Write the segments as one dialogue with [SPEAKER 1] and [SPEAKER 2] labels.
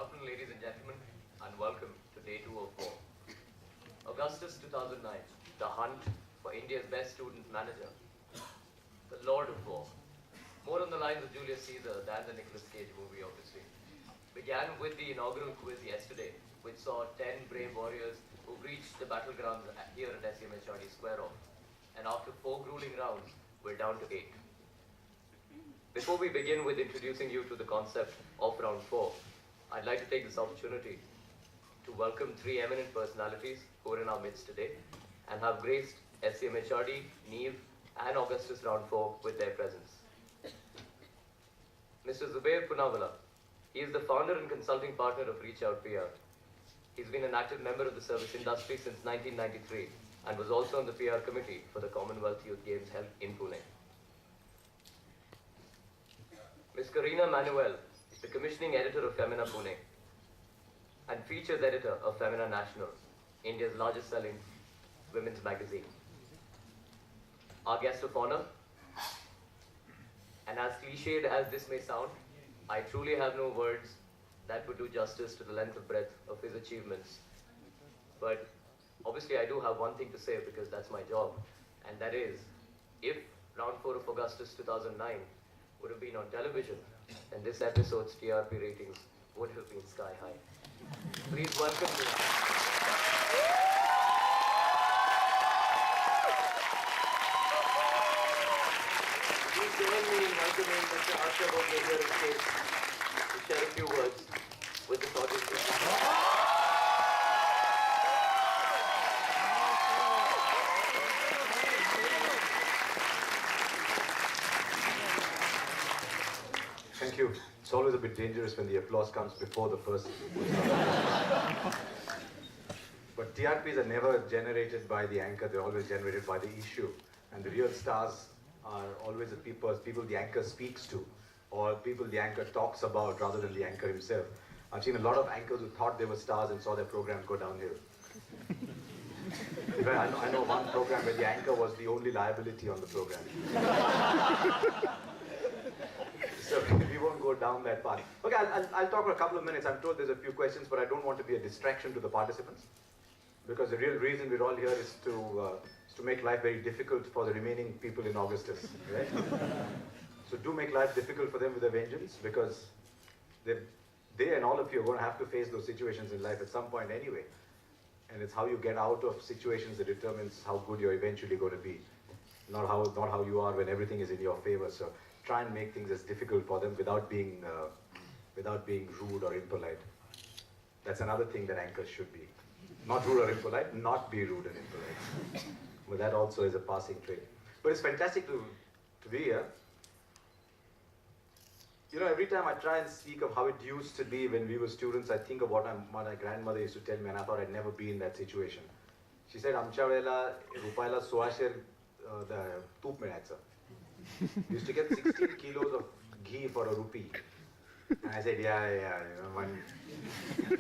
[SPEAKER 1] afternoon, ladies and gentlemen, and welcome to day 2 of 4. Augustus 2009, the hunt for India's best student manager, the Lord of War, more on the lines of Julius Caesar than the Nicolas Cage movie, obviously, began with the inaugural quiz yesterday, which saw 10 brave warriors who reached the battlegrounds here at SCMHRD square off. And after 4 grueling rounds, we're down to 8. Before we begin with introducing you to the concept of round 4, I'd like to take this opportunity to welcome 3 eminent personalities who are in our midst today and have graced SCMHRD, Neve, and Augustus round 4 with their presence. Mr. Zubair Punawala, he is the founder and consulting partner of Reach Out PR. He's been an active member of the service industry since 1993 and was also on the PR committee for the Commonwealth Youth Games held in Pune. Ms. Karina Manuel is the commissioning editor of Femina Pune and features editor of Femina National, India's largest selling women's magazine. Our guest of honor, and as cliched as this may sound, I truly have no words that would do justice to the length and breadth of his achievements. But obviously I do have one thing to say because that's my job, and that is, if round 4 of Augustus 2009 would have been on television, then this episode's TRP ratings would have been sky high. Please welcome me. Please join me in welcoming Mr. Asha Bhogale here on stage to share a few words with this audience.
[SPEAKER 2] Thank you. It's always a bit dangerous when the applause comes before the person. But TRPs are never generated by the anchor, they're always generated by the issue. And the real stars are always the people the anchor speaks to, or people the anchor talks about rather than the anchor himself. I've seen a lot of anchors who thought they were stars and saw their program go downhill. In fact, I know one program where the anchor was the only liability on the program. So we won't go down that path. Okay, I'll talk for a couple of minutes. I'm told there's a few questions, but I don't want to be a distraction to the participants. Because the real reason we're all here is to make life very difficult for the remaining people in Augustus. Right? So do make life difficult for them with a vengeance, because they and all of you are going to have to face those situations in life at some point anyway. And it's how you get out of situations that determines how good you're eventually going to be. Not how you are when everything is in your favor. So try and make things as difficult for them without being rude or impolite. That's another thing that anchors should be. Not rude or impolite, not be rude and impolite. But that also is a passing trait. But it's fantastic to be here. You know, every time I try and speak of how it used to be when we were students, I think of what my grandmother used to tell me, and I thought I'd never be in that situation. She said, "Amcha vela rupaila 16 the tup milayacha." We used to get 16 kilos of ghee for a rupee. And I said, yeah, you know, and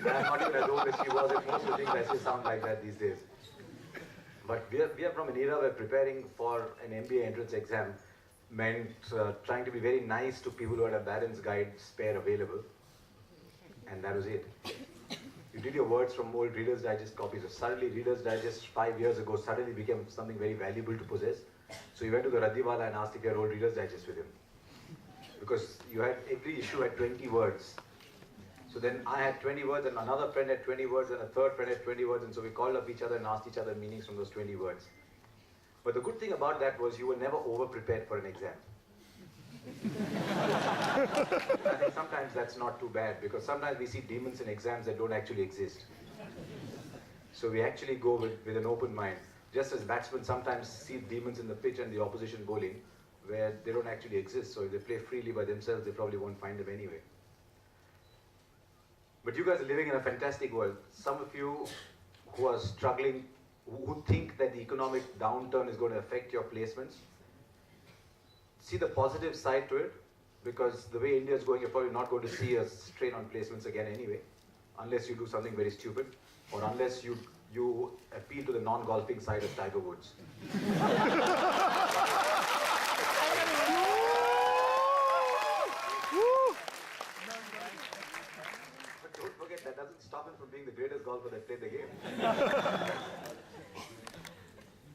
[SPEAKER 2] I'm not even as old as she was, and most of the things I say sound like that these days. But we are from an era where preparing for an MBA entrance exam meant trying to be very nice to people who had a Barron's Guide spare available. And that was it. You did your words from old Reader's Digest copies. So suddenly Reader's Digest 5 years ago suddenly became something very valuable to possess. So you went to the Raddiwala and asked if you had old Reader's Digest with him. Because you had, every issue had 20 words. So then I had 20 words and another friend had 20 words and a third friend had 20 words, and so we called up each other and asked each other meanings from those 20 words. But the good thing about that was you were never over-prepared for an exam. I think sometimes that's not too bad, because sometimes we see demons in exams that don't actually exist. So we actually go with an open mind. Just as batsmen sometimes see demons in the pitch and the opposition bowling, where they don't actually exist. So if they play freely by themselves, they probably won't find them anyway. But you guys are living in a fantastic world. Some of you who are struggling, who think that the economic downturn is going to affect your placements, see the positive side to it, because the way India is going, you're probably not going to see a strain on placements again anyway, unless you do something very stupid, or unless you appeal to the non-golfing side of Tiger Woods. doesn't stop him from being the greatest golfer that played the game.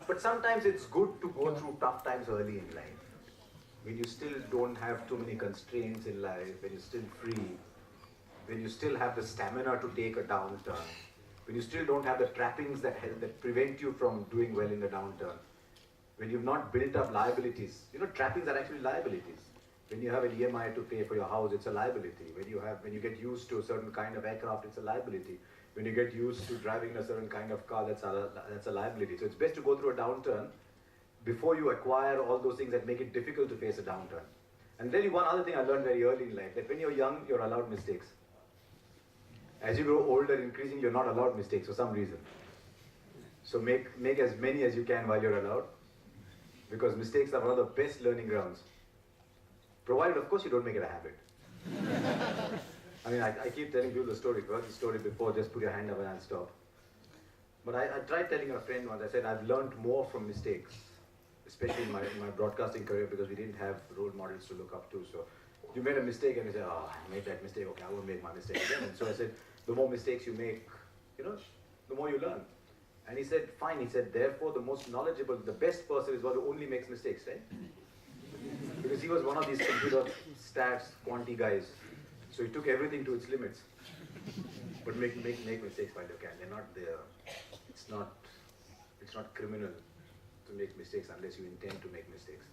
[SPEAKER 2] But sometimes it's good to go through tough times early in life. When you still don't have too many constraints in life, when you're still free, when you still have the stamina to take a downturn, when you still don't have the trappings that prevent you from doing well in the downturn, when you've not built up liabilities. You know, trappings are actually liabilities. When you have an EMI to pay for your house, it's a liability. When you get used to a certain kind of aircraft, it's a liability. When you get used to driving a certain kind of car, that's a liability. So it's best to go through a downturn before you acquire all those things that make it difficult to face a downturn. And then one other thing I learned very early in life, that when you're young, you're allowed mistakes. As you grow older, increasingly, you're not allowed mistakes for some reason. So make as many as you can while you're allowed, because mistakes are one of the best learning grounds. Provided, of course, you don't make it a habit. I mean, I keep telling people the story. I've heard the story before, just put your hand up and I'll stop. But I tried telling a friend once, I said, I've learned more from mistakes, especially in my broadcasting career, because we didn't have role models to look up to. So you made a mistake and you say, oh, I made that mistake, okay, I won't make my mistake again. And so I said, the more mistakes you make, the more you learn. And he said, fine. He said, therefore, the most knowledgeable, the best person is one who only makes mistakes, right? Because he was one of these computer stats, quanti guys. So he took everything to its limits. But make mistakes while you can. They're not there. It's not criminal to make mistakes unless you intend to make mistakes.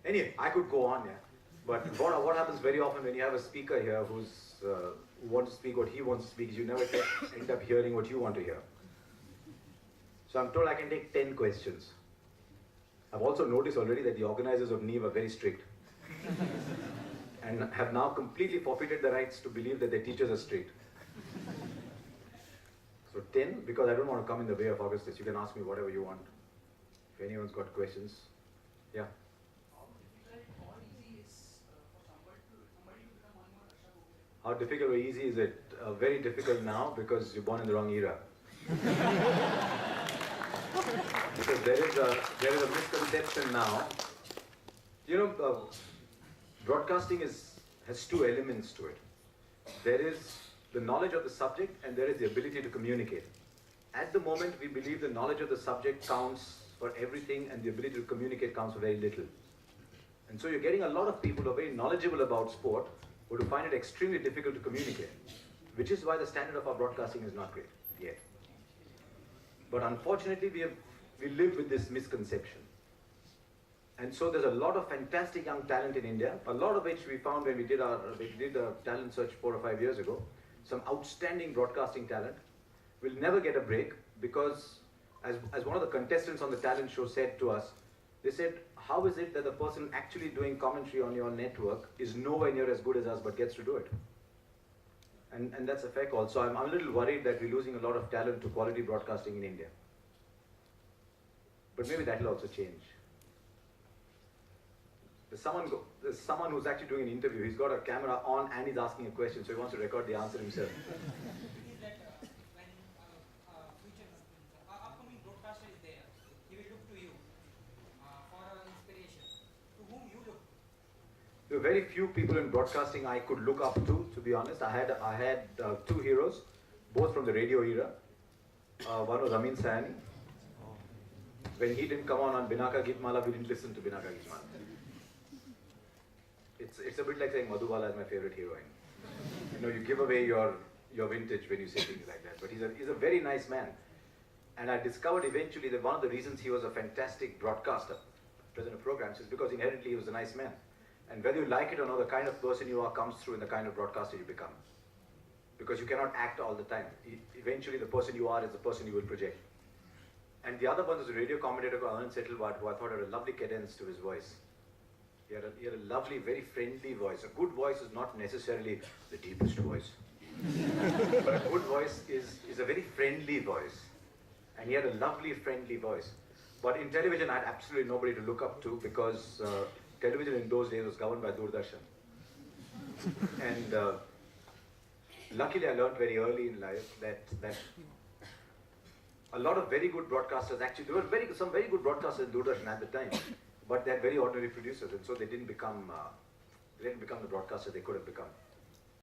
[SPEAKER 2] Anyway, I could go on, yeah. But what happens very often when you have a speaker here who wants to speak what he wants to speak is you never end up hearing what you want to hear. So I'm told I can take 10 questions. I've also noticed already that the organizers of NEEV are very strict and have now completely forfeited the rights to believe that their teachers are strict. So 10, because I don't want to come in the way of Augustus. You can ask me whatever you want. If anyone's got questions. Yeah. How difficult or easy is it? Very difficult now because you're born in the wrong era. Because there is a misconception now. Broadcasting has two elements to it. There is the knowledge of the subject and there is the ability to communicate. At the moment, we believe the knowledge of the subject counts for everything and the ability to communicate counts for very little. And so you're getting a lot of people who are very knowledgeable about sport who would find it extremely difficult to communicate, which is why the standard of our broadcasting is not great yet. But unfortunately, we live with this misconception. And so there's a lot of fantastic young talent in India, a lot of which we found when we did a talent search 4 or 5 years ago. Some outstanding broadcasting talent will never get a break because, as one of the contestants on the talent show said to us, they said, how is it that the person actually doing commentary on your network is nowhere near as good as us but gets to do it? And that's a fair call. So I'm a little worried that we're losing a lot of talent to quality broadcasting in India. But maybe that will also change. There's someone who's actually doing an interview. He's got a camera on and he's asking a question, so he wants to record the answer himself.
[SPEAKER 3] Is that when future upcoming broadcaster is there, he will look to you for inspiration. To whom you look?
[SPEAKER 2] There are very few people in broadcasting I could look up to be honest. I had two heroes, both from the radio era. One was Amin Sayani. When he didn't come on Binaka Gitmala, we didn't listen to Binaka Gitmala. It's a bit like saying Madhubala is my favorite heroine. You give away your vintage when you say things like that. But he's a very nice man. And I discovered eventually that one of the reasons he was a fantastic broadcaster, presenter of programs, is because inherently he was a nice man. And whether you like it or not, the kind of person you are comes through in the kind of broadcaster you become. Because you cannot act all the time. Eventually the person you are is the person you will project. And the other one was a radio commentator called Anand Setalvad, who I thought had a lovely cadence to his voice. He had a lovely, very friendly voice. A good voice is not necessarily the deepest voice. But a good voice is a very friendly voice. And he had a lovely, friendly voice. But in television, I had absolutely nobody to look up to because television in those days was governed by Doordarshan. And luckily, I learned very early in life that a lot of very good broadcasters, actually, there were some very good broadcasters in Doordarshan at the time, but they had very ordinary producers, and so they didn't become the broadcasters they could have become.